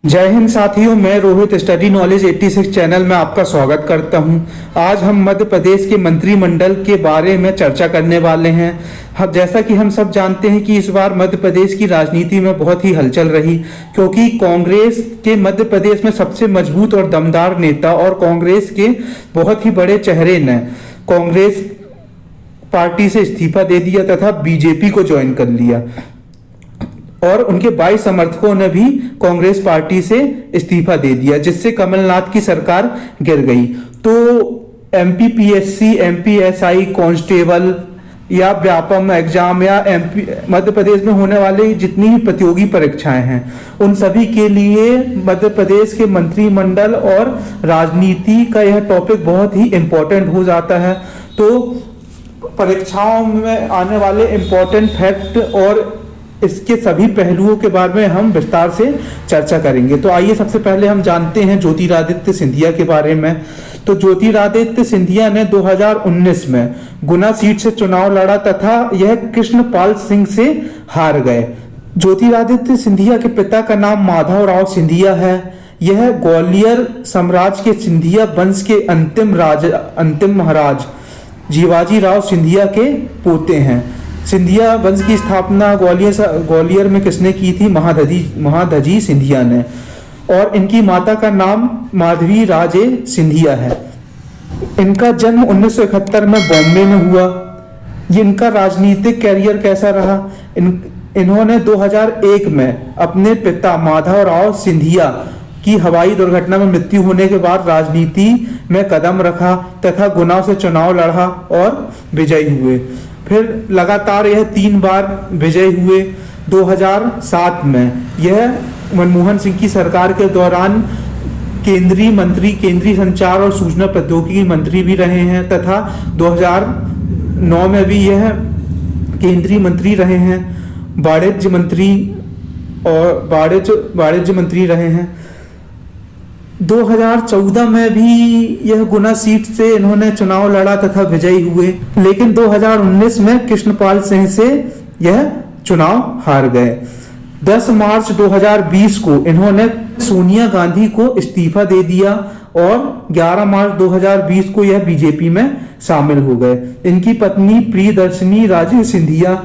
जय हिंद साथियों, मैं रोहित स्टडी नॉलेज 86 चैनल में आपका स्वागत करता हूं। आज हम मध्य प्रदेश के मंत्रिमंडल के बारे में चर्चा करने वाले हैं। जैसा कि हम सब जानते हैं कि इस बार मध्य प्रदेश की राजनीति में बहुत ही हलचल रही, क्योंकि कांग्रेस के मध्य प्रदेश में सबसे मजबूत और दमदार नेता और कांग्रेस के बहुत ही बड़े चेहरे ने कांग्रेस पार्टी से इस्तीफा दे दिया तथा बीजेपी को ज्वाइन कर लिया और उनके 22 समर्थकों ने भी कांग्रेस पार्टी से इस्तीफा दे दिया, जिससे कमलनाथ की सरकार गिर गई। तो एमपीपीएससी, एमपीएसआई, कांस्टेबल या व्यापम एग्जाम या एमपी मध्य प्रदेश में होने वाली जितनी भी प्रतियोगी परीक्षाएं हैं, उन सभी के लिए मध्य प्रदेश के मंत्रिमंडल और राजनीति का यह टॉपिक बहुत ही इम्पोर्टेंट हो जाता है। तो परीक्षाओं में आने वाले इम्पोर्टेंट फैक्ट और इसके सभी पहलुओं के बारे में हम विस्तार से चर्चा करेंगे। तो आइए सबसे पहले हम जानते हैं ज्योतिरादित्य सिंधिया के बारे में। तो ज्योतिरादित्य सिंधिया ने 2019 में गुना सीट से चुनाव लड़ा तथा यह कृष्णपाल सिंह से हार गए। ज्योतिरादित्य सिंधिया के पिता का नाम माधव राव सिंधिया है। यह ग्वालियर साम्राज्य के सिंधिया वंश के अंतिम महाराज जीवाजी राव सिंधिया के पोते हैं। सिंधिया वंश की स्थापना ग्वालियर में किसने की थी? महादजी सिंधिया ने। और इनकी माता का नाम माधवी राजे सिंधिया है। इनका जन्म 1971 में बॉम्बे में हुआ। इनका राजनीतिक कैरियर कैसा रहा? इन्होंने 2001 में अपने पिता माधव राव सिंधिया की हवाई दुर्घटना में मृत्यु होने के बाद राजनीति में कदम रखा तथा गुना से चुनाव लड़ा और विजयी हुए। फिर लगातार यह 3 बार विजय हुए। 2007 में यह मनमोहन सिंह की सरकार के दौरान केंद्रीय संचार और सूचना प्रौद्योगिकी मंत्री भी रहे हैं तथा 2009 में भी यह केंद्रीय मंत्री रहे हैं, वाणिज्य मंत्री रहे हैं। 2014 में भी यह गुना सीट से इन्होंने चुनाव लड़ा तथा विजयी हुए, लेकिन 2019 में कृष्णपाल सिंह से यह चुनाव हार गए। 10 मार्च 2020 को इन्होंने सोनिया गांधी को इस्तीफा दे दिया और 11 मार्च 2020 को यह बीजेपी में शामिल हो गए। इनकी पत्नी प्रियदर्शनी राजे सिंधिया,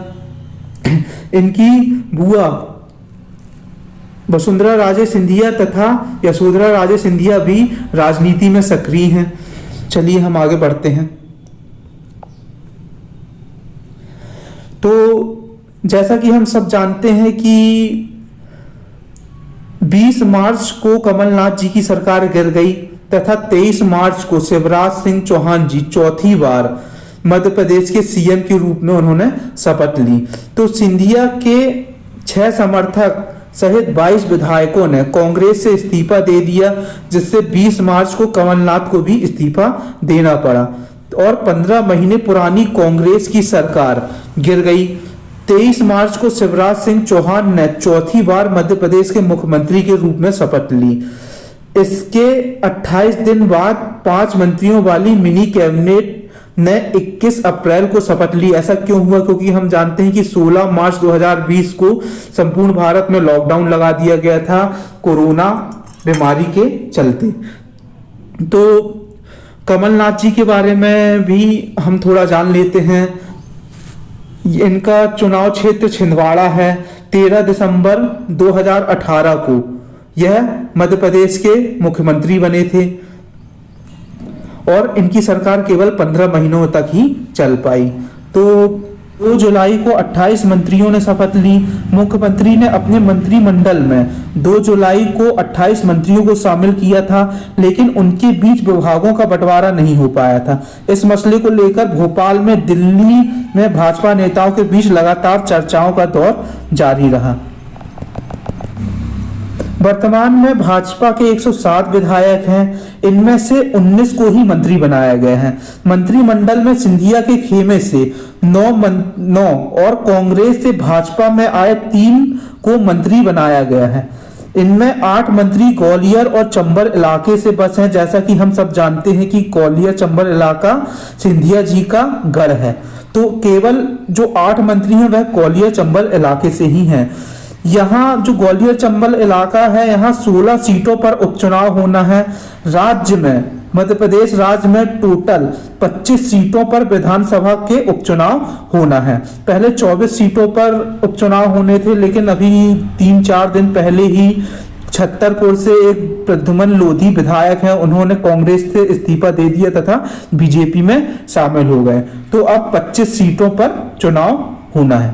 इनकी बुआ वसुंधरा राजे सिंधिया तथा यशोधरा राजे सिंधिया भी राजनीति में सक्रिय हैं। चलिए हम आगे बढ़ते हैं। तो जैसा कि हम सब जानते हैं कि 20 मार्च को कमलनाथ जी की सरकार गिर गई तथा 23 मार्च को शिवराज सिंह चौहान जी चौथी बार मध्य प्रदेश के सीएम के रूप में उन्होंने शपथ ली। तो सिंधिया के 6 समर्थक सहित 22 विधायकों ने कांग्रेस से इस्तीफा दे दिया, जिससे 20 मार्च को कमलनाथ को भी इस्तीफा देना पड़ा और 15 महीने पुरानी कांग्रेस की सरकार गिर गई। 23 मार्च को शिवराज सिंह चौहान ने चौथी बार मध्य प्रदेश के मुख्यमंत्री के रूप में शपथ ली। इसके 28 दिन बाद 5 मंत्रियों वाली मिनी कैबिनेट ने 21 अप्रैल को शपथ ली। ऐसा क्यों हुआ? क्योंकि हम जानते हैं कि 16 मार्च 2020 को संपूर्ण भारत में लॉकडाउन लगा दिया गया था कोरोना बीमारी के चलते। तो कमलनाथ जी के बारे में भी हम थोड़ा जान लेते हैं। इनका चुनाव क्षेत्र छिंदवाड़ा है। 13 दिसंबर 2018 को यह मध्य प्रदेश के मुख्यमंत्री बने थे और इनकी सरकार केवल 15 महीनों तक ही चल पाई। तो 2 जुलाई को 28 मंत्रियों ने शपथ ली। मुख्यमंत्री ने अपने मंत्रिमंडल में 2 जुलाई को 28 मंत्रियों को शामिल किया था, लेकिन उनके बीच विभागों का बंटवारा नहीं हो पाया था। इस मसले को लेकर भोपाल में दिल्ली में भाजपा नेताओं के बीच लगातार चर्चाओं का दौर जारी रहा। वर्तमान में भाजपा के 107 विधायक हैं, इनमें से 19 को ही मंत्री बनाया गया है। मंत्रिमंडल में सिंधिया के खेमे से 9 और कांग्रेस से भाजपा में आए 3 को मंत्री बनाया गया है। इनमें 8 मंत्री ग्वालियर और चंबल इलाके से बस हैं। जैसा कि हम सब जानते हैं कि ग्वालियर चंबल इलाका सिंधिया जी का गढ़ है, तो केवल जो 8 मंत्री हैं वह ग्वालियर चंबल इलाके से ही हैं। यहाँ जो ग्वालियर चंबल इलाका है, यहाँ 16 सीटों पर उपचुनाव होना है। राज्य में, मध्य प्रदेश राज्य में टोटल 25 सीटों पर विधानसभा के उपचुनाव होना है। पहले 24 सीटों पर उपचुनाव होने थे, लेकिन अभी 3-4 दिन पहले ही छतरपुर से एक प्रद्युमन लोधी विधायक हैं, उन्होंने कांग्रेस से इस्तीफा दे दिया तथा बीजेपी में शामिल हो गए। तो अब 25 सीटों पर चुनाव होना है।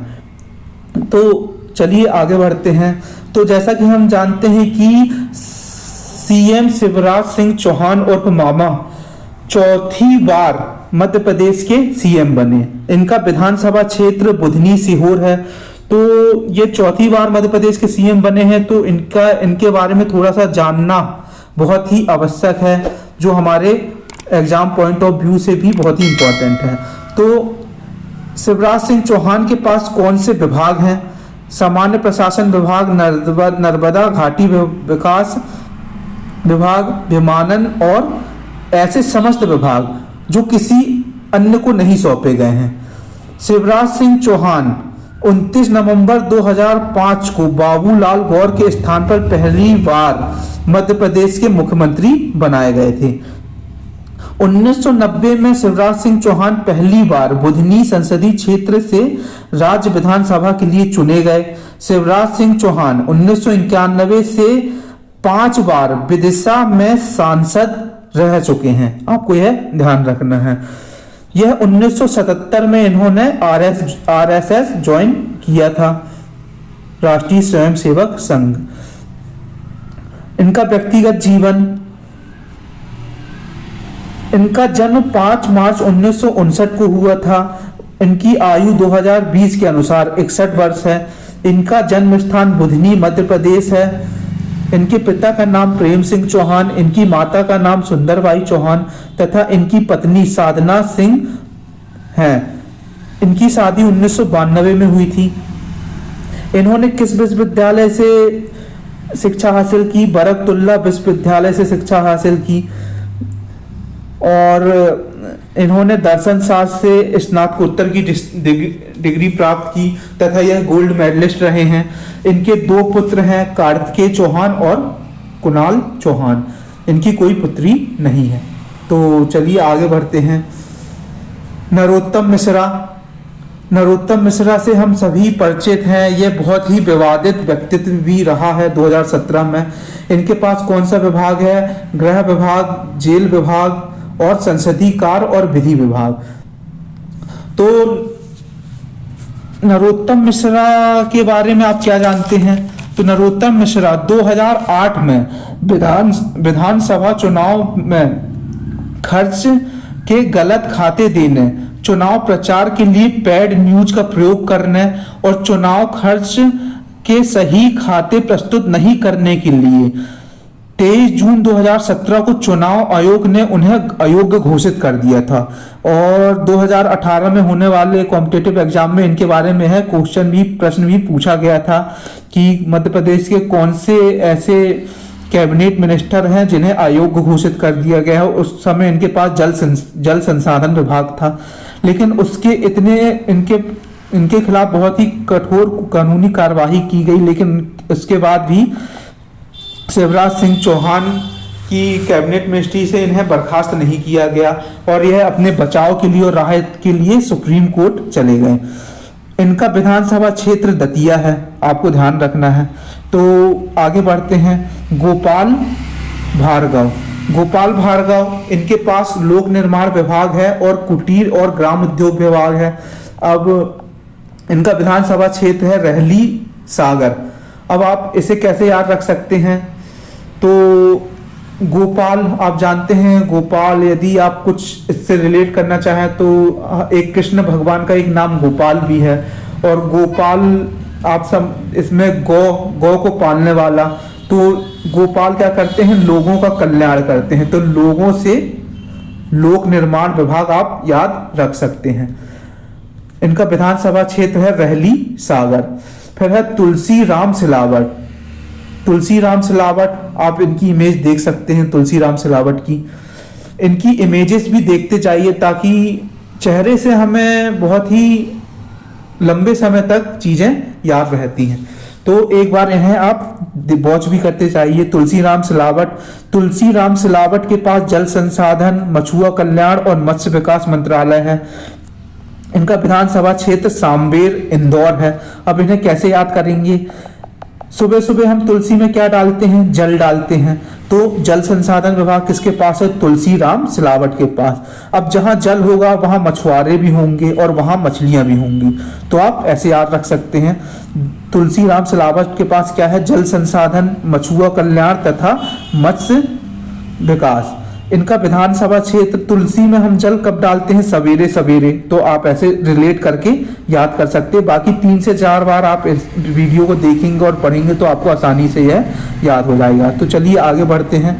तो चलिए आगे बढ़ते हैं। तो जैसा कि हम जानते हैं कि सीएम शिवराज सिंह चौहान और मामा चौथी बार मध्य प्रदेश के सीएम बने। इनका विधानसभा क्षेत्र बुधनी सीहोर है। तो ये चौथी बार मध्य प्रदेश के सीएम बने हैं, तो इनके बारे में थोड़ा सा जानना बहुत ही आवश्यक है, जो हमारे एग्जाम पॉइंट ऑफ व्यू से भी बहुत ही इंपॉर्टेंट है। तो शिवराज सिंह चौहान के पास कौन से विभाग हैं? सामान्य प्रशासन विभाग, नर्मदा घाटी विकास विभाग, विमानन और ऐसे समस्त विभाग जो किसी अन्य को नहीं सौंपे गए हैं। शिवराज सिंह चौहान 29 नवंबर 2005 को बाबूलाल गौर के स्थान पर पहली बार मध्य प्रदेश के मुख्यमंत्री बनाए गए थे। 1990 में शिवराज सिंह चौहान पहली बार बुधनी संसदीय क्षेत्र से राज्य विधानसभा के लिए चुने गए। शिवराज सिंह चौहान 1991 से 5 बार विदिशा में सांसद रह चुके हैं। आपको यह ध्यान रखना है। यह 1977 में इन्होंने आरएसएस ज्वाइन किया था, राष्ट्रीय स्वयंसेवक संघ। इनका व्यक्तिगत जीवन, इनका जन्म 5 मार्च 1959 को हुआ था। इनकी आयु 2020 के अनुसार 61 वर्ष है। इनका जन्म स्थान बुधनी मध्य प्रदेश है। इनके पिता का नाम प्रेम सिंह चौहान, इनकी माता का नाम सुंदरबाई चौहान तथा इनकी पत्नी साधना सिंह है। इनकी शादी 1992 में हुई थी। इन्होंने किस विश्वविद्यालय से शिक्षा हासिल की? बरकतुल्ला विश्वविद्यालय से शिक्षा हासिल की। और इन्होंने दर्शन शास्त्र से स्नातकोत्तर की डिग्री प्राप्त की तथा यह गोल्ड मेडलिस्ट रहे हैं। इनके 2 पुत्र हैं, कार्तिकेय चौहान और कुणाल चौहान। इनकी कोई पुत्री नहीं है। तो चलिए आगे बढ़ते हैं। नरोत्तम मिश्रा। नरोत्तम मिश्रा से हम सभी परिचित हैं। यह बहुत ही विवादित व्यक्तित्व भी रहा है 2017 में। इनके पास कौन सा विभाग है? गृह विभाग, जेल विभाग और संसदीय कार्य और विधि विभाग। तो नरोत्तम मिश्रा के बारे में आप क्या जानते हैं? तो नरोत्तम मिश्रा 2008 में विधानसभा चुनाव में खर्च के गलत खाते देने, चुनाव प्रचार के लिए पेड न्यूज का प्रयोग करने और चुनाव खर्च के सही खाते प्रस्तुत नहीं करने के लिए 23 जून 2017 को चुनाव आयोग ने उन्हें अयोग्य घोषित कर दिया था। और 2018 में होने वाले कॉम्पिटिटिव एग्जाम में इनके बारे में है प्रश्न भी पूछा गया था कि मध्य प्रदेश के कौन से ऐसे कैबिनेट मिनिस्टर हैं जिन्हें अयोग्य घोषित कर दिया गया है। उस समय इनके पास जल संसाधन विभाग था, लेकिन उसके इनके खिलाफ बहुत ही कठोर कानूनी कार्यवाही की गई, लेकिन उसके बाद भी शिवराज सिंह चौहान की कैबिनेट मिनिस्ट्री से इन्हें बर्खास्त नहीं किया गया और यह अपने बचाव के लिए और राहत के लिए सुप्रीम कोर्ट चले गए। इनका विधानसभा क्षेत्र दतिया है, आपको ध्यान रखना है। तो आगे बढ़ते हैं। गोपाल भार्गव। गोपाल भार्गव, इनके पास लोक निर्माण विभाग है और कुटीर और ग्राम उद्योग विभाग है। अब इनका विधानसभा क्षेत्र है रहली सागर। अब आप इसे कैसे याद रख सकते हैं? तो गोपाल, आप जानते हैं गोपाल, यदि आप कुछ इससे रिलेट करना चाहें तो एक कृष्ण भगवान का एक नाम गोपाल भी है। और गोपाल आप सब इसमें गौ को पालने वाला। तो गोपाल क्या करते हैं? लोगों का कल्याण करते हैं। तो लोगों से लोक निर्माण विभाग आप याद रख सकते हैं। इनका विधानसभा क्षेत्र है रहली सागर। फिर है तुलसी राम सिलावट। तुलसी राम सिलावट, आप इनकी इमेज देख सकते हैं तुलसी राम सिलावट की। इनकी इमेजेस भी देखते जाइए ताकि चेहरे से हमें बहुत ही लंबे समय तक चीजें याद रहती हैं। तो एक बार इन्हें आप वॉच भी करते चाहिए। तुलसी राम सिलावट के पास जल संसाधन, मछुआ कल्याण और मत्स्य विकास मंत्रालय है। इनका विधानसभा क्षेत्र सांबेर इंदौर है। अब इन्हें कैसे याद करेंगे? सुबह सुबह हम तुलसी में क्या डालते हैं? जल डालते हैं। तो जल संसाधन विभाग किसके पास है? तुलसी राम सिलावट के पास। अब जहां जल होगा वहां मछुआरे भी होंगे और वहां मछलियां भी होंगी। तो आप ऐसे याद रख सकते हैं, तुलसी राम सिलावट के पास क्या है? जल संसाधन, मछुआ कल्याण तथा मत्स्य विकास। इनका विधानसभा क्षेत्र, तुलसी में हम जल कब डालते हैं? सवेरे सवेरे। तो आप ऐसे रिलेट करके याद कर सकते हैं। बाकी 3 से 4 बार आप इस वीडियो को देखेंगे और पढ़ेंगे तो आपको आसानी से यह याद हो जाएगा। तो चलिए आगे बढ़ते हैं।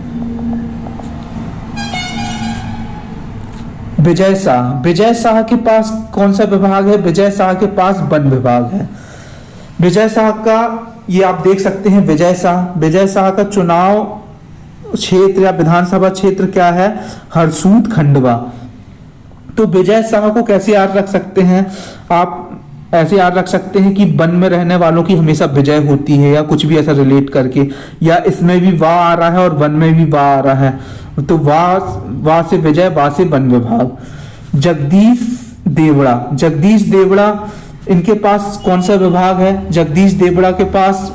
विजय शाह के पास कौन सा विभाग है? विजय शाह के पास वन विभाग है। विजय शाह का, ये आप देख सकते हैं, विजय शाह का चुनाव क्षेत्र या विधानसभा क्षेत्र क्या है? हरसूद खंडवा। तो विजय शाह को कैसे याद रख सकते हैं? आप ऐसे याद रख सकते हैं कि वन में रहने वालों की हमेशा विजय होती है, या कुछ भी ऐसा रिलेट करके, या इसमें भी वाह आ रहा है और वन में भी वाह आ रहा है। तो वाह से विजय, वाह से वन विभाग। जगदीश देवड़ा, इनके पास कौन सा विभाग है? जगदीश देवड़ा के पास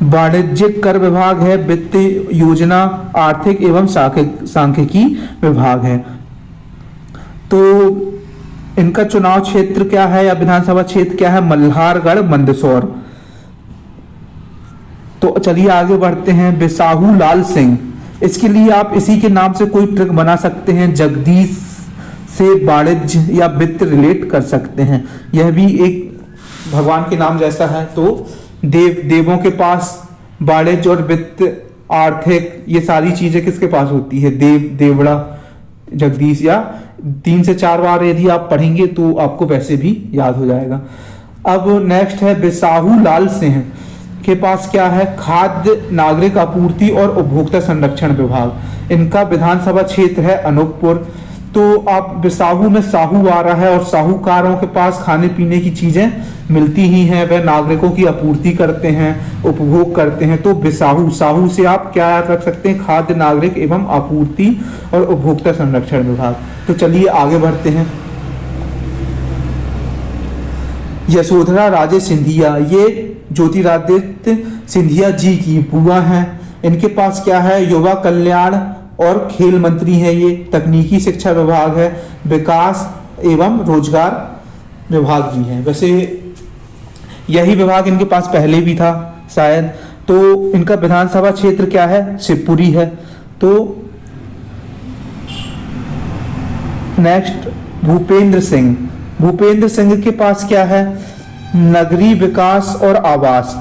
वाणिज्यिक कर विभाग है, वित्त योजना, आर्थिक एवं सांख्यिकी विभाग है। तो इनका चुनाव क्षेत्र क्या है या विधानसभा क्षेत्र क्या है? मल्हारगढ़ मंदसौर। तो चलिए आगे बढ़ते हैं। बिसाहू लाल सिंह, इसके लिए आप इसी के नाम से कोई ट्रिक बना सकते हैं। जगदीश से वाणिज्य या वित्त रिलेट कर सकते हैं, यह भी एक भगवान के नाम जैसा है। तो देवों के पास वाणिज्य और वित्त, आर्थिक, ये सारी चीजें किसके पास होती है? देवड़ा, जगदीश। या 3 से 4 बार यदि आप पढ़ेंगे तो आपको वैसे भी याद हो जाएगा। अब नेक्स्ट है बिसाहू लाल सिंह के पास क्या है? खाद्य नागरिक आपूर्ति और उपभोक्ता संरक्षण विभाग। इनका विधानसभा क्षेत्र है अनूपपुर। तो आप बिसाहू में साहू आ रहा है और साहूकारों के पास खाने पीने की चीजें मिलती ही हैं, वह नागरिकों की आपूर्ति करते हैं, उपभोग करते हैं। तो साहू से आप क्या याद रख सकते हैं? खाद्य नागरिक एवं आपूर्ति और उपभोक्ता संरक्षण विभाग। तो चलिए आगे बढ़ते हैं। यशोधरा राजे सिंधिया, ये ज्योतिरादित्य सिंधिया जी की बुआ हैं। इनके पास क्या है? युवा कल्याण और खेल मंत्री है ये। तकनीकी शिक्षा विभाग है, विकास एवं रोजगार विभाग भी है। वैसे यही विभाग इनके पास पहले भी था शायद। तो इनका विधानसभा क्षेत्र क्या है? शिवपुरी है। तो नेक्स्ट भूपेंद्र सिंह के पास क्या है? नगरीय विकास और आवास।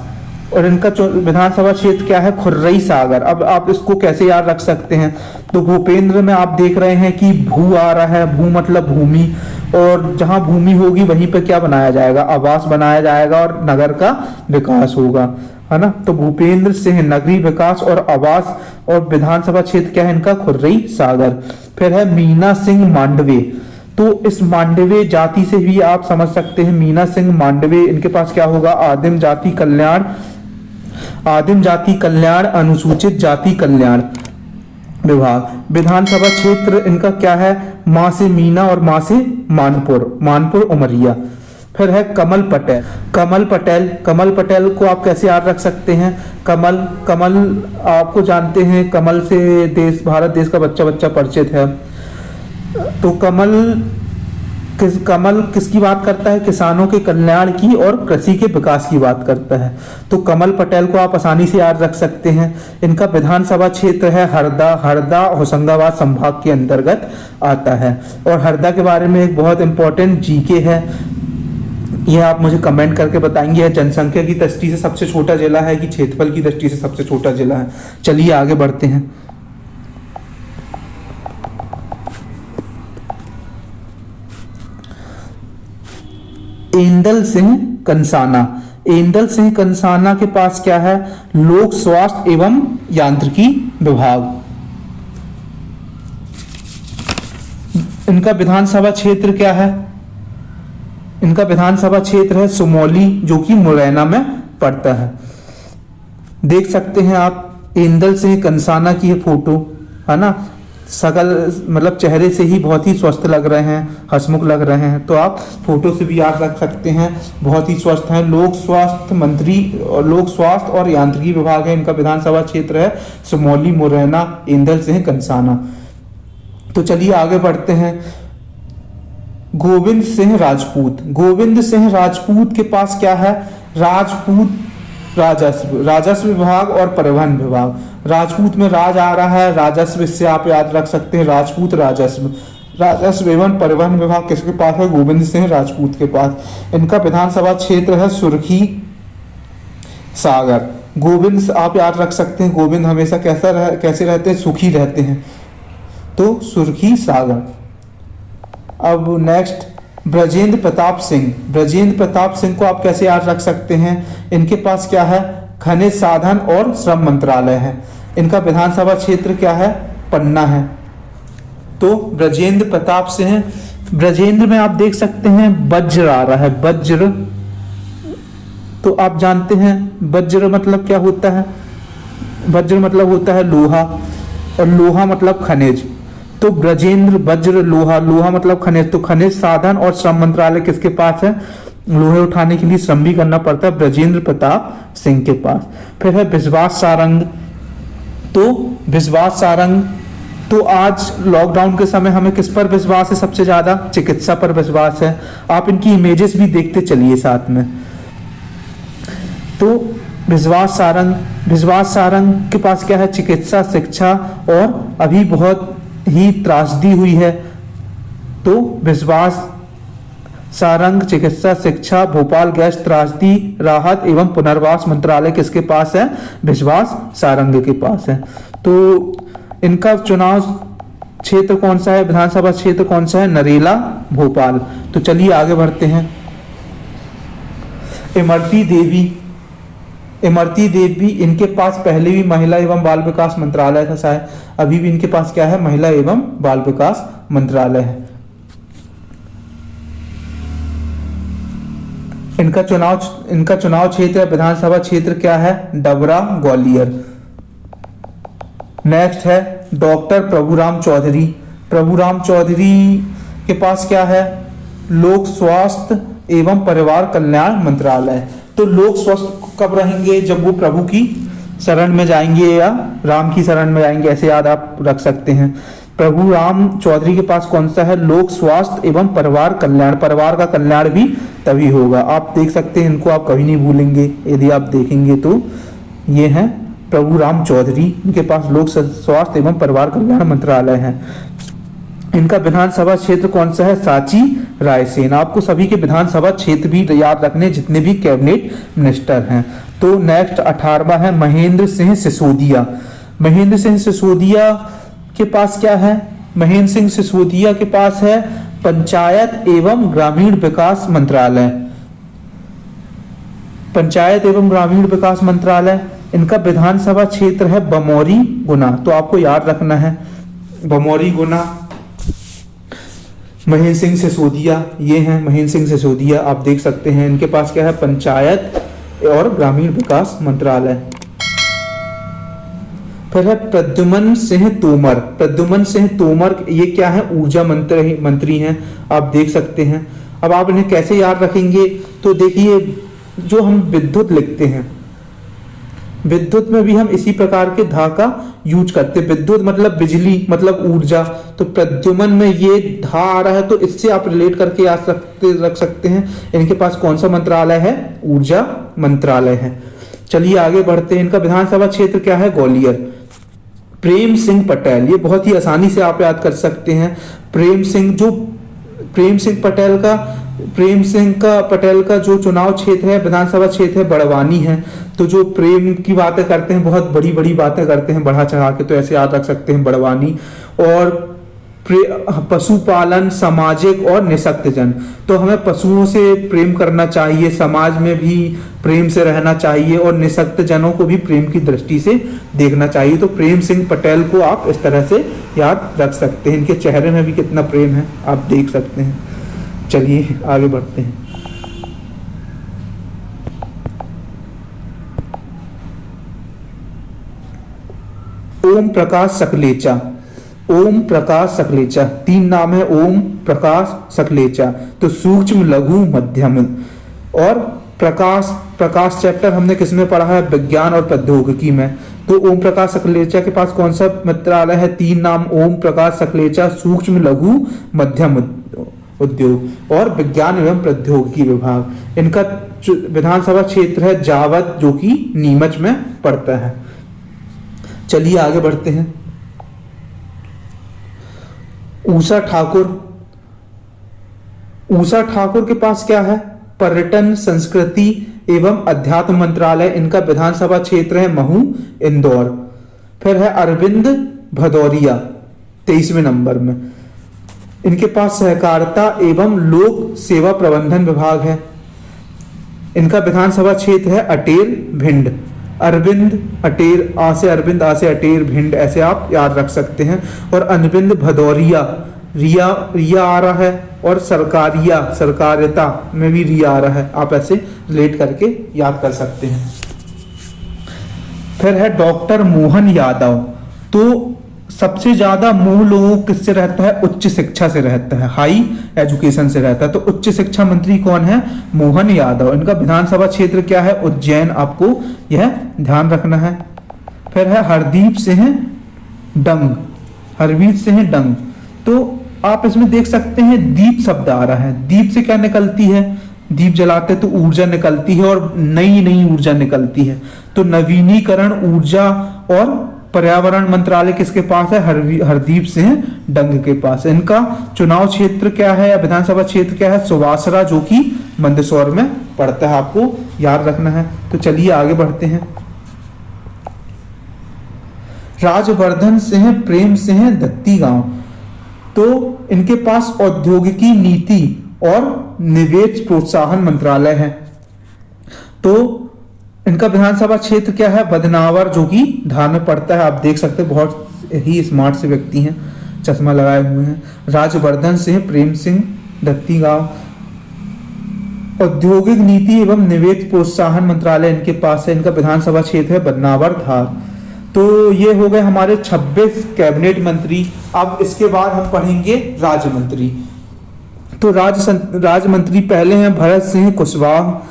और इनका विधानसभा क्षेत्र क्या है? खुर्रई सागर। अब आप इसको कैसे याद रख सकते हैं? तो भूपेंद्र में आप देख रहे हैं कि भू आ रहा है, भू मतलब भूमि, और जहां भूमि होगी वहीं पे क्या बनाया जाएगा? आवास बनाया जाएगा और नगर का विकास होगा, है ना। तो भूपेंद्र सिंह, नगरीय विकास और आवास। और विधानसभा क्षेत्र क्या है इनका? खुर्रई सागर। फिर है मीना सिंह मांडवे। तो इस मांडवे जाति से भी आप समझ सकते हैं, मीना सिंह मांडवे, इनके पास क्या होगा? आदिम जाति कल्याण, अनुसूचित जाति कल्याण विभाग। विधानसभा क्षेत्र इनका क्या है? मां से मीना और मां से मानपुर उमरिया। फिर है कमल पटेल को आप कैसे याद रख सकते हैं? कमल आपको जानते हैं, कमल से भारत देश का बच्चा परिचित है। तो कमल किसकी बात करता है? किसानों के कल्याण की और कृषि के विकास की बात करता है। तो कमल पटेल को आप आसानी से याद रख सकते हैं। इनका विधानसभा क्षेत्र है हरदा होशंगाबाद संभाग के अंतर्गत आता है। और हरदा के बारे में एक बहुत इंपॉर्टेंट जीके है, यह आप मुझे कमेंट करके बताएंगे। यह जनसंख्या की दृष्टि से सबसे छोटा जिला है कि क्षेत्रफल की दृष्टि से सबसे छोटा जिला है। चलिए आगे बढ़ते हैं। एंदल सिंह कंसाना के पास क्या है? लोक स्वास्थ्य एवं यांत्रिकी विभाग। इनका विधानसभा क्षेत्र क्या है? इनका विधानसभा क्षेत्र है सुमौली, जो कि मुरैना में पड़ता है। देख सकते हैं आप इंदल सिंह कंसाना की ये फोटो है ना, सकल मतलब चेहरे से ही बहुत ही स्वस्थ लग रहे हैं, हंसमुख लग रहे हैं, तो आप फोटो से भी याद रख सकते हैं, बहुत ही स्वस्थ हैं। लोक स्वास्थ्य मंत्री और लोक स्वास्थ्य और यांत्रिकी विभाग है, इनका विधानसभा क्षेत्र है सुमौली मुरैना, इंदल सिंह कंसाना। तो चलिए आगे बढ़ते हैं। गोविंद सिंह राजपूत, गोविंद सिंह राजपूत के पास क्या है, राजपूत राजस्व विभाग और परिवहन विभाग। राजपूत में राज आ रहा है, राजस्व इससे आप याद रख सकते हैं, राजपूत राजस्व एवं परिवहन विभाग किसके पास है, गोविंद सिंह राजपूत के पास। इनका विधानसभा क्षेत्र है सुरखी सागर। गोविंद आप याद रख सकते हैं, गोविंद हमेशा कैसे रहते हैं, सुखी रहते हैं, तो सुरखी सागर। अब नेक्स्ट ब्रजेंद्र प्रताप सिंह, ब्रजेंद्र प्रताप सिंह को आप कैसे याद रख सकते हैं, इनके पास क्या है, खनिज साधन और श्रम मंत्रालय है। इनका विधानसभा क्षेत्र क्या है, पन्ना है। तो ब्रजेंद्र प्रताप सिंह, ब्रजेंद्र में आप देख सकते हैं वज्र आ रहा है, वज्र, तो आप जानते हैं वज्र मतलब क्या होता है, वज्र मतलब होता है लोहा, और लोहा मतलब खनिज। तो ब्रजेंद्र वज्र लोहा, लोहा मतलब खनिज, तो खनिज साधन और श्रम मंत्रालय किसके पास है, लोहे उठाने के लिए श्रम भी करना पड़ता है, ब्रजेंद्र प्रताप सिंह के पास। फिर है विश्वास सारंग, तो विश्वास सारंग, तो आज लॉकडाउन के समय हमें किस पर विश्वास है, सबसे ज्यादा चिकित्सा पर विश्वास है। आप इनकी इमेजेस भी देखते चलिए साथ में। तो विश्वास सारंग के पास क्या है, चिकित्सा, शिक्षा, और अभी बहुत ही त्रासदी हुई है, तो विश्वास सारंग चिकित्सा, शिक्षा, भोपाल गैस त्रासदी राहत एवं पुनर्वास मंत्रालय किसके पास है, विश्वास सारंग के पास है। तो इनका चुनाव क्षेत्र कौन सा है, विधानसभा क्षेत्र कौन सा है, नरेला भोपाल। तो चलिए आगे बढ़ते हैं। इमरती देवी, इनके पास पहले भी महिला एवं बाल विकास मंत्रालय था शायद, अभी भी इनके पास क्या है, महिला एवं बाल विकास मंत्रालय है। इनका चुनाव क्षेत्र, विधानसभा क्षेत्र क्या है, डबरा ग्वालियर। नेक्स्ट है डॉक्टर प्रभुराम चौधरी, प्रभुराम चौधरी के पास क्या है, लोक स्वास्थ्य एवं परिवार कल्याण मंत्रालय। तो लोक स्वास्थ्य कब रहेंगे, जब वो प्रभु की शरण में जाएंगे या राम की शरण में जाएंगे, ऐसे याद आप रख सकते हैं। प्रभु राम चौधरी के पास कौन सा है, लोक स्वास्थ्य एवं परिवार कल्याण, परिवार का कल्याण भी तभी होगा। आप देख सकते हैं, इनको आप कभी नहीं भूलेंगे, यदि आप देखेंगे तो ये हैं प्रभु राम चौधरी, इनके पास लोक स्वास्थ्य एवं परिवार कल्याण मंत्रालय है। इनका विधानसभा क्षेत्र कौन सा है, सांची रायसेन। आपको सभी के विधानसभा क्षेत्र भी याद रखने, जितने भी कैबिनेट मिनिस्टर हैं। तो नेक्स्ट 18वां है महेंद्र सिंह सिसोदिया। महेंद्र सिंह सिसोदिया के पास क्या है, महेंद्र सिंह सिसोदिया के पास है पंचायत एवं ग्रामीण विकास मंत्रालय, पंचायत एवं ग्रामीण विकास मंत्रालय। इनका विधानसभा क्षेत्र है बमौरी गुना, तो आपको याद रखना है बमौरी गुना। महेंद्र सिंह सिसोदिया, ये हैं महेंद्र सिंह सिसोदिया, आप देख सकते हैं। इनके पास क्या है, पंचायत और ग्रामीण विकास मंत्रालय। फिर है प्रद्युमन सिंह तोमर, प्रद्युमन सिंह तोमर ये क्या है, ऊर्जा मंत्री हैं, आप देख सकते हैं। अब आप इन्हें कैसे याद रखेंगे, तो देखिए जो हम विद्युत लिखते हैं, विद्युत में भी हम इसी प्रकार के धा का यूज करते हैं। विद्युत मतलब बिजली, मतलब ऊर्जा, तो प्रद्युमन में ये धा आ रहा है, तो इससे आप रिलेट करके रख सकते हैं। इनके पास कौन सा मंत्रालय है, ऊर्जा मंत्रालय है। चलिए आगे बढ़ते हैं। इनका विधानसभा क्षेत्र क्या है, ग्वालियर। प्रेम सिंह पटेल, ये बहुत ही आसानी से आप याद कर सकते हैं। प्रेम सिंह पटेल का जो चुनाव क्षेत्र है, विधानसभा क्षेत्र है बड़वानी है। तो जो प्रेम की बातें करते हैं, बहुत बड़ी बड़ी बातें करते हैं बढ़ा चढ़ा के, तो ऐसे याद रख सकते हैं बड़वानी। और पशुपालन, सामाजिक और निःशक्त जन, तो हमें पशुओं से प्रेम करना चाहिए, समाज में भी प्रेम से रहना चाहिए, और निःशक्त जनों को भी प्रेम की दृष्टि से देखना चाहिए। तो प्रेम सिंह पटेल को आप इस तरह से याद रख सकते हैं। इनके चेहरे में भी कितना प्रेम है, आप देख सकते हैं। चलिए आगे बढ़ते हैं। ओम प्रकाश सकलेचा। ओम प्रकाश सकलेचा, 3 नाम है ओम प्रकाश सकलेचा। तो सूक्ष्म लघु मध्यम। और प्रकाश चैप्टर हमने किसमें पढ़ा है? विज्ञान और प्रौद्योगिकी में। तो ओम प्रकाश सकलेचा के पास कौन सा मंत्रालय है? 3 नाम ओम प्रकाश सकलेचा, सूक्ष्म लघु मध्यम उद्योग और विज्ञान एवं प्रौद्योगिकी विभाग। इनका विधानसभा क्षेत्र है जावद, जो कि नीमच में पड़ता है। चलिए आगे बढ़ते हैं। ऊषा ठाकुर के पास क्या है? पर्यटन, संस्कृति एवं अध्यात्म मंत्रालय। इनका विधानसभा क्षेत्र है महू, इंदौर। फिर है अरविंद भदौरिया 23वें नंबर में। इनके पास सहकारिता एवं लोक सेवा प्रबंधन विभाग है। इनका विधानसभा क्षेत्र है अटेर, भिंड। अरविंद अटेर, आ से अटेर, भिंड, ऐसे आप याद रख सकते हैं। और अरविंद भदौरिया, रिया आ रहा है, और सरकारिता में भी रिया आ रहा है, आप ऐसे रिलेट करके याद कर सकते हैं। फिर है डॉक्टर मोहन यादव। तो सबसे ज्यादा मोह लोगों किससे रहता है? उच्च शिक्षा से रहता है, हाई एजुकेशन से रहता है। तो उच्च शिक्षा मंत्री कौन है? मोहन यादव। इनका विधानसभा क्षेत्र क्या है? उज्जैन, आपको यह ध्यान रखना है। फिर है हरदीप सिंह डंग। तो आप इसमें देख सकते हैं दीप शब्द आ रहा है। दीप से क्या निकलती है? दीप जलाते तो ऊर्जा निकलती है और नई ऊर्जा निकलती है। तो नवीनीकरण ऊर्जा और पर्यावरण मंत्रालय किसके पास है? हरदीप सिंह डंग के पास। इनका चुनाव क्षेत्र क्या है या विधानसभा क्षेत्र क्या है? सुवासरा, जो कि मंदसौर में पड़ता है, आपको याद रखना है। तो चलिए आगे बढ़ते हैं। राजवर्धन सिंह प्रेम सिंह दत्ती गांव। तो इनके पास औद्योगिकी नीति और निवेश प्रोत्साहन मंत्रालय है। तो इनका विधानसभा क्षेत्र क्या है? बदनावर, जो कि धार में पड़ता है। आप देख सकते हैं बहुत ही स्मार्ट से व्यक्ति हैं, चश्मा लगाए हुए हैं। राजवर्धन सिंह प्रेम सिंह दत्ती गांव। औद्योगिक नीति एवं निवेश प्रोत्साहन मंत्रालय इनके पास है। इनका विधानसभा क्षेत्र है बदनावर, धार। तो ये हो गए हमारे 26 कैबिनेट मंत्री। अब इसके बाद हम पढ़ेंगे राज्य मंत्री। तो राज्य मंत्री पहले हैं भरत सिंह कुशवाहा।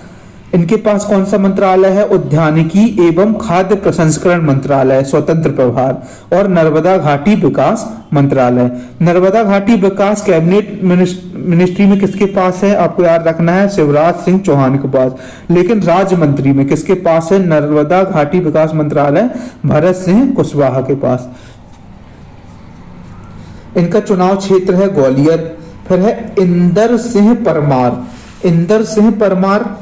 इनके पास कौन सा मंत्रालय है? उद्यानिकी एवं खाद्य प्रसंस्करण मंत्रालय, स्वतंत्र प्रभार। और नर्मदा घाटी विकास मंत्रालय। नर्मदा घाटी विकास कैबिनेट मिनिस्ट्री में किसके पास है? आपको याद रखना है, शिवराज सिंह चौहान के पास। लेकिन राज्य मंत्री में किसके पास है? नर्मदा घाटी विकास मंत्रालय भरत सिंह कुशवाहा के पास। इनका चुनाव क्षेत्र है ग्वालियर। फिर है इंदर सिंह परमार,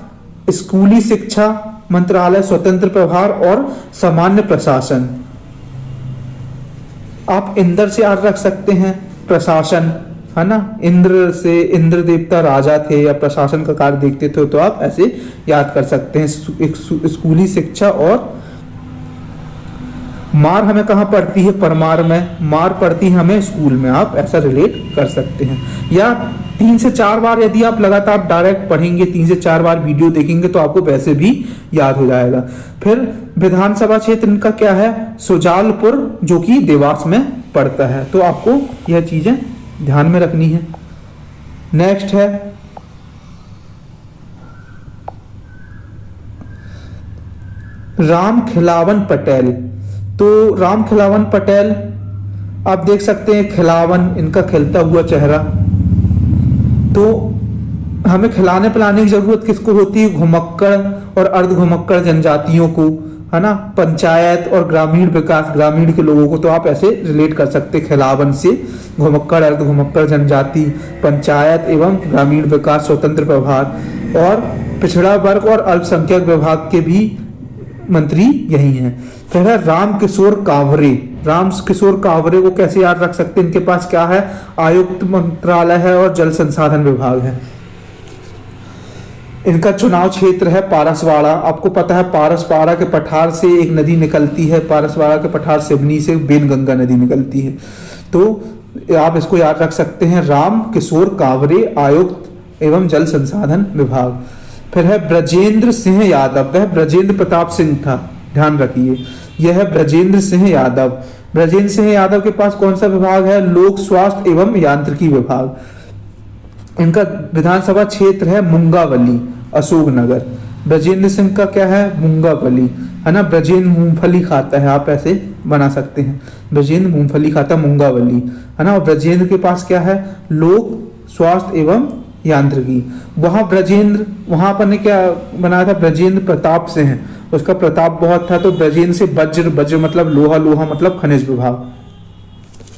स्कूली शिक्षा मंत्रालय, स्वतंत्र प्रभार और सामान्य प्रशासन। आप इंद्र से याद रख सकते हैं प्रशासन, है ना? इंद्र से, इंद्र देवता राजा थे या प्रशासन का कार्य देखते थे, तो आप ऐसे याद कर सकते हैं। स्कूली शिक्षा। और मार हमें कहाँ पड़ती है? परमार में। मार पड़ती है हमें स्कूल में, आप ऐसा रिलेट कर सकते हैं। या 3 से 4 बार यदि आप लगातार डायरेक्ट पढ़ेंगे, 3 से 4 बार वीडियो देखेंगे, तो आपको वैसे भी याद हो जाएगा। फिर विधानसभा क्षेत्र इनका क्या है? सुजालपुर, जो कि देवास में पड़ता है। तो आपको यह चीजें ध्यान में रखनी है। नेक्स्ट है राम खिलावन पटेल। तो राम खिलावन पटेल, आप देख सकते हैं खिलावन, इनका खिलता हुआ चेहरा। तो हमें खिलाने पिलाने की जरूरत किसको होती है? घुमक्कड़ और अर्ध घुमक्कड़ जनजातियों को, है ना? पंचायत और ग्रामीण विकास, ग्रामीण के लोगों को। तो आप ऐसे रिलेट कर सकते हैं खिलावन से। घुमक्कड़, अर्ध घुमक्कड़ जनजाति, पंचायत एवं ग्रामीण विकास, स्वतंत्र प्रभार। और पिछड़ा वर्ग और अल्पसंख्यक विभाग के भी मंत्री यही हैं। फिर है रामकिशोर कावरे को कैसे याद रख सकते हैं? इनके पास क्या है? आयुक्त मंत्रालय है और जल संसाधन विभाग है। इनका चुनाव क्षेत्र है पारसवाड़ा। आपको पता है पारसवाड़ा के पठार से एक नदी निकलती है, पारसवाड़ा के पठार सिवनी से बेनगंगा नदी निकलती है। तो आप इसको याद रख सकते हैं, रामकिशोर कावरे, आयुक्त एवं जल संसाधन विभाग। फिर है ब्रजेंद्र सिंह यादव, वह ब्रजेंद्र प्रताप सिंह था, ध्यान रखिए। यह है ब्रजेंद्र सिंह यादव। ब्रजेंद्र सिंह यादव के पास कौन सा विभाग है? लोक स्वास्थ्य एवं यांत्रिकी विभाग। इनका विधानसभा क्षेत्र है मुंगावली, अशोकनगर। ब्रजेंद्र सिंह का क्या है? मुंगावली, है ना। ब्रजेंद्र मूंगफली खाता है, आप ऐसे बना सकते हैं, ब्रजेंद्र मूंगफली खाता मुंगावली, है ना। और ब्रजेंद्र के पास क्या है? लोक स्वास्थ्य एवं यांत्रिकी। वहां पर ने क्या बनाया था? ब्रजेंद्र प्रताप से है, उसका प्रताप बहुत था, तो ब्रजेंद्र से वज्र मतलब लोहा, लोहा मतलब खनिज विभाग,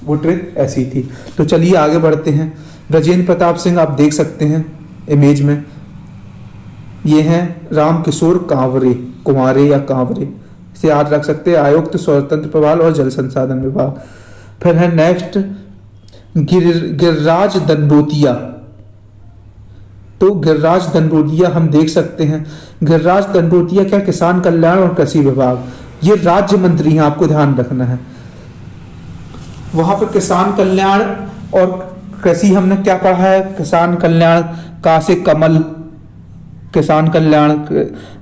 वो ट्रिक ऐसी थी। तो चलिए आगे बढ़ते हैं। ब्रजेंद्र प्रताप सिंह आप देख सकते हैं इमेज में, ये हैं राम किशोर कांवरे, कुमारे या कांवरे, इसे याद रख सकते हैं। आयुक्त स्वतंत्र प्रभार और जल संसाधन विभाग। फिर है नेक्स्ट गिरिराज दंडोतिया। तो गिरिराज दंडोतिया हम देख सकते हैं। गिरिराज दंडोतिया क्या? किसान कल्याण और कृषि विभाग। ये राज्य मंत्री हैं, आपको ध्यान रखना है। वहां पर किसान कल्याण और कृषि हमने क्या पढ़ा है? किसान कल्याण का से कमल, किसान कल्याण,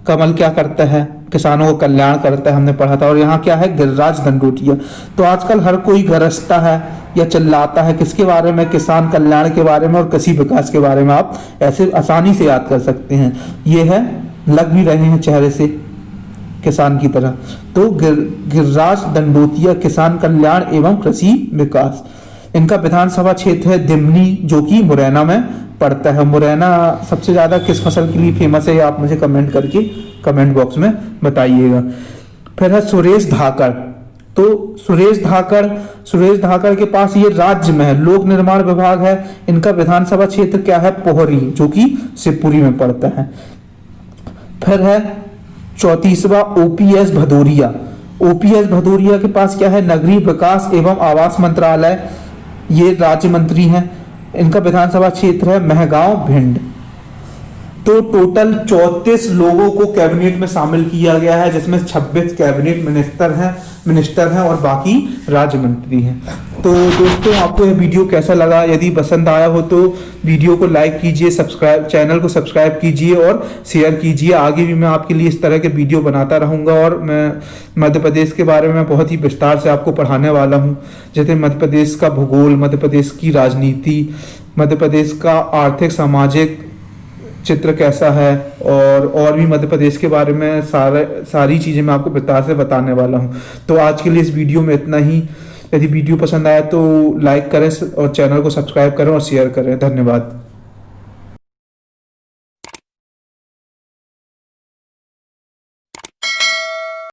कमल क्या करता है? किसानों को कल्याण करता है, हमने पढ़ा था। और यहाँ क्या है? गिरिराज दंडोतिया। तो आजकल हर कोई गरजता है या चिल्लाता है किसके बारे में? किसान कल्याण के बारे में और कृषि विकास के बारे में। आप ऐसे आसानी से याद कर सकते हैं। ये है, लग भी रहे हैं चेहरे से किसान की तरह। तो गिरिराज दंडोतिया, किसान कल्याण एवं कृषि विकास। इनका विधानसभा क्षेत्र है दिमनी, जो कि मुरैना में पड़ता है। मुरैना सबसे ज्यादा किस फसल के लिए फेमस है? आप मुझे कमेंट करके कमेंट बॉक्स में बताइएगा। फिर है सुरेश धाकड़। तो सुरेश धाकड़ के पास ये राज्य में है, लोक निर्माण विभाग है। इनका विधानसभा क्षेत्र क्या है? पोहरी, जो कि शिवपुरी में पड़ता है। फिर है 34वां ओपीएस भदौरिया। ओपीएस भदौरिया के पास क्या है? नगरीय विकास एवं आवास मंत्रालय, ये राज्य मंत्री हैं। इनका विधानसभा क्षेत्र है महगांव, भिंड। तो टोटल 34 लोगों को कैबिनेट में शामिल किया गया है, जिसमें 26 कैबिनेट मिनिस्टर हैं और बाकी राज्य मंत्री हैं। तो दोस्तों, आपको यह वीडियो कैसा लगा? यदि पसंद आया हो तो वीडियो को लाइक कीजिए, चैनल को सब्सक्राइब कीजिए और शेयर कीजिए। आगे भी मैं आपके लिए इस तरह के वीडियो बनाता रहूंगा और मैं मध्य प्रदेश के बारे में बहुत ही विस्तार से आपको पढ़ाने वाला हूं। जैसे मध्य प्रदेश का भूगोल, मध्य प्रदेश की राजनीति, मध्य प्रदेश का आर्थिक सामाजिक चित्र कैसा है, और भी मध्य प्रदेश के बारे में सारी चीजें मैं आपको विस्तार से बताने वाला हूं। तो आज के लिए इस वीडियो में इतना ही। यदि वीडियो पसंद आया तो लाइक करें और चैनल को सब्सक्राइब करें और शेयर करें। धन्यवाद।